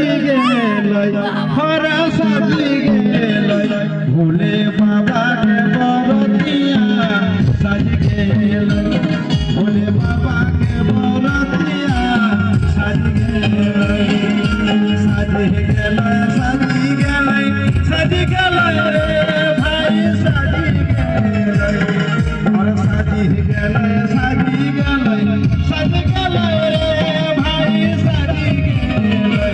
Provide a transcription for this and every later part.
गेलै हर साजी गेलै भोले बाबा के बरतिया साज गेलै भोले बाबा के बरतिया साज गेलै साजी गेलै रे भाई साजी गेलै और साजी गेलै रे भाई साजी गेलै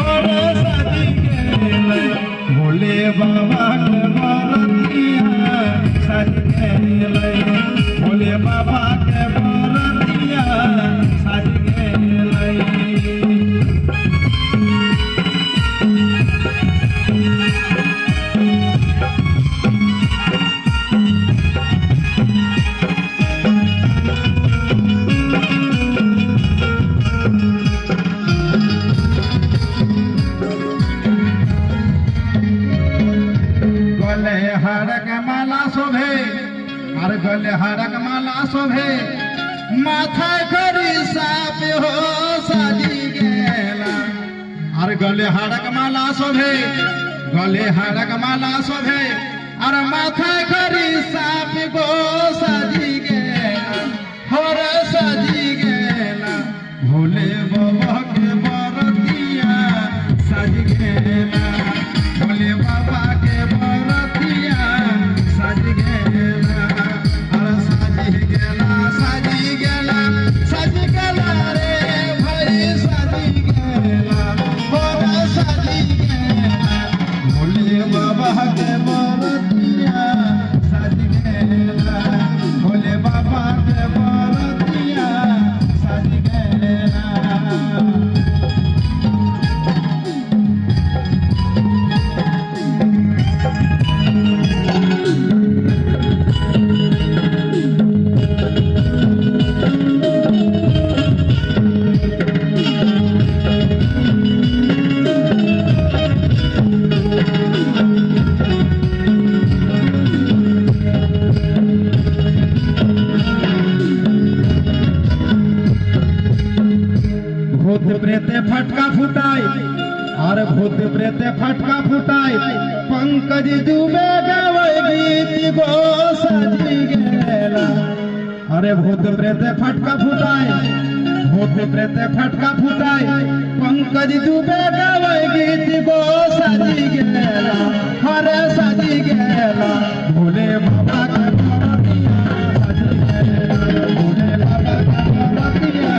और साजी गेलै भोले बाबा के बरतिया साज गेलै भोले बाबा के बरतिया साज गेलै। गले हारक माला शोभे और गले हारक माला शोभे माथा करी साप हो साजी गेला और गले हारक माला शोभे गले हारक माला शोभे और माथा करी साप गो साजी गेला हर साजी गेला भोले बाबा के बरतिया साजी गेला भोले बाबा के बरतिया साज गेला और साजी गेला रे भाई साजी गेला और साजी गेला भोले बाबा के बरतिया साज गेला भोले बाबा के बरतिया साज गेला। भूत प्रेते फटका फुटाई और भूत प्रेते फटका फुटाई पंकज दुबे गावे गीत गो साजी गेला अरे भूत प्रेते फटका फुटाई भूत प्रेते फटका फुटाई पंकज दुबे गावे गीत गो साजी गेला हरे साजी गेला भोले बाबा के बरतिया साजी गेला भोले बाबा के बरतिया